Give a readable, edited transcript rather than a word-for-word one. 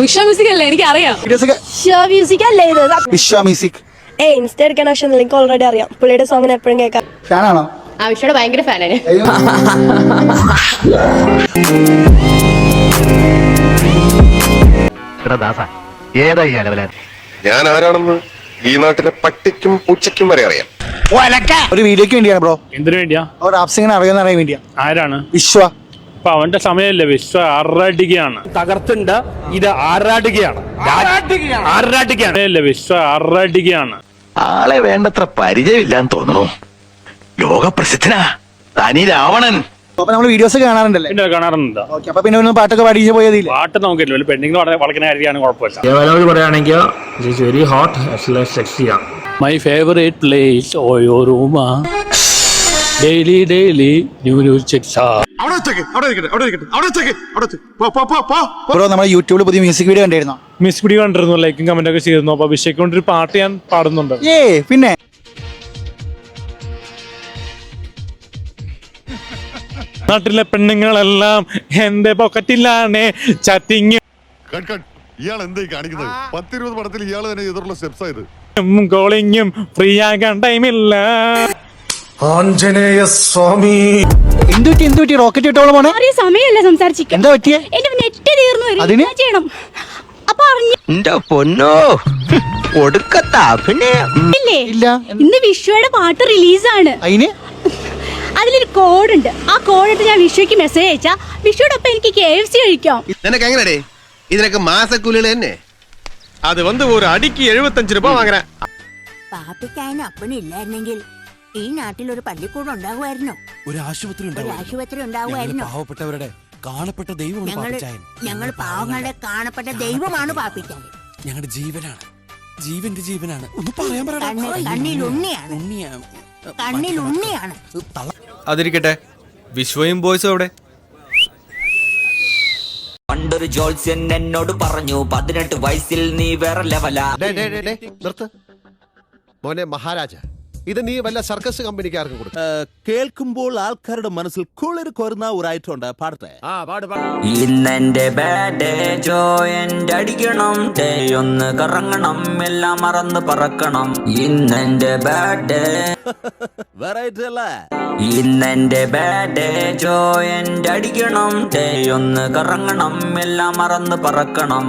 വിശ്വ music അല്ലേ എനിക്കറിയാം. Music അല്ലേ ഇത്? വിശ്വ മ്യൂസിക്. ഇൻസ്റ്റ എടുക്കാൻ ആവശ്യം എനിക്ക് ഓൾറെഡി അറിയാം. പുള്ളിയുടെ സോങ്ങിന് എപ്പോഴും കേൾക്കാം. ഫാനാണോ? ആ വിശ്വയുടെ ഭയങ്കര ഫാനാണ്. ഞാൻ ആരാണെന്ന് ഈ നാട്ടിലെ പട്ടിക്കും പൂച്ചയ്ക്കും വരെ അറിയാം. ഒരു വീഡിയോക്ക് വേണ്ടിയാണ് ബ്രോ. എന്തിനു വേണ്ടിയാ? ഒരു റാപ്പ് സിംഗിനെ അറിയാൻ വേണ്ടിയാ. ആരാണ്? വിശ്വ. അപ്പൊ അവന്റെ സമയമല്ലേ? വിശ്വ ആറാടുകയാണ്, തകർത്തുണ്ട്. ഇത് ആറാടുകയാണ്, ആറാടുകയാണ്. വിശ്വ ആറാടുകയാണ്. ആളെ വേണ്ടത്ര പരിചയമില്ലാന്ന് തോന്നുന്നു. ലോകപ്രസിദ്ധനാ തനി രാവണൻ. അപ്പൊ നമ്മൾ വീഡിയോസ് കാണാറുണ്ടല്ലേ? പിന്നെ കാണാറുണ്ടോ? അപ്പൊ പിന്നെ ഒന്ന് പാട്ടൊക്കെ പാടിച്ച് പോയതില്ല. പാട്ട് നോക്കില്ല, പെണ്ണുങ്ങൾ വളക്കുന്ന കാര്യമാണ്, കുഴപ്പമില്ല. കേവലോട് പറയുകയാണെങ്കിൽ വെരി ഹോട്ട് സെക്സിയാണ്. My favourite place OYO room daily daily new checks. Bro നമ്മൾ യൂട്യൂബിൽ പുതിയ മ്യൂസിക് വീഡിയോ കണ്ടിരുന്നോ? മിസ് പിടി കണ്ടിരുന്നു, ലൈക്കും കമന്റ് ഒക്കെ ചെയ്തിരുന്നു. അപ്പൊ അഭിഷേക് കൊണ്ടൊരു പാട്ട് ഞാൻ പാടുന്നുണ്ട്. പിന്നെ നാട്ടിലെ പെണ്ണുങ്ങളെല്ലാം എന്റെ പോക്കറ്റിലാണ് ചാറ്റിങ്. ഇയാൾ എന്തായി കാണിക്കുന്നത്? 10-20 പടത്തിൽ ഇയാൾ തന്നെ എതിർള്ള സ്റ്റെപ്സ് ആയത്. കോളിങ്ങും ഫ്രീ ആകാൻ ടൈമില്ല. ആഞ്ജനേയ സ്വാമി. എന്തുപറ്റി റോക്കറ്റ് ഇട്ടോളം പോണേ? സമയമല്ല സംസാരിച്ചിരിക്കും. എന്താ പറ്റിയേ? എന്റെ നെറ്റ് തീർന്നു. അതിന് ചെയ്യണം. അപ്പൊ എന്റെ പൊന്നോ, ഒടുക്കത്തെ അഭിനയം. ഇല്ല. ഇന്ന് വിശ്വയുടെ പാട്ട് റിലീസാണ്. അതിന് അതിലൊരു കോഡ് ഉണ്ട്. ആ കോഡ് ഇട്ട് ഞാൻ വിശ്വയ്ക്ക് മെസ്സേജ് അയച്ചാ വിശ്വയോടൊപ്പം എനിക്ക് KFC കഴിക്കാം. നിനക്ക് എങ്ങനെ ഇതിനൊക്കെ മാസക്കൂലികൾ തന്നെ? അത് ഒരു അടിക്ക് 75 രൂപ വാങ്ങാ. പാപ്പിക്കായന് അപ്പനില്ലായിരുന്നെങ്കിൽ ഈ നാട്ടിൽ ഒരു പള്ളിക്കൂടം ഉണ്ടാകുമായിരുന്നോ? ഒരു ആശുപത്രി ഉണ്ടാകുമായിരുന്നോ? പാവപ്പെട്ടവരുടെ കാണപ്പെട്ട ദൈവമാണ്. ഞങ്ങൾ പാവങ്ങളുടെ കാണപ്പെട്ട ദൈവമാണ് പാപ്പിക്കാൻ. ഞങ്ങളുടെ ജീവനാണ്, ജീവന്റെ ജീവനാണ്. ഒന്ന് പറയാൻ കണ്ണിലുണ്ണിയാണ്. അതിരിക്കട്ടെ, വിശ്വയും ബോയ്സും അവിടെ. പണ്ടൊരു ജോത്സ്യൻ എന്നോട് പറഞ്ഞു 18 വയസ്സിൽ നീ വേറെ ലെവലാ. നിർത്ത് മോനെ മഹാരാജ, ഇത് നീ വല്ല സർക്കസ് കമ്പനിക്കാർക്കും കൊടുക്കും. കേൾക്കുമ്പോൾ ആൾക്കാരുടെ മനസ്സിൽ കുളിർ കോരുന്ന ഒരു ഐറ്റം ഉണ്ട്. പാടത്തെ ഇന്നെന്റെ ബാഡ് ജോയിന്റ് അടിക്കണം, ഡേ ഒന്ന് കറങ്ങണം, എല്ലാം മറന്ന് പറക്കണം. ഇന്നെന്റെ ബാഡ് വെറൈറ്റി അല്ല. ഇന്നെന്റെ ബാഡ് ജോയിന്റ് അടിക്കണം, ഡേ ഒന്ന് കറങ്ങണം, എല്ലാം മറന്ന് പറക്കണം.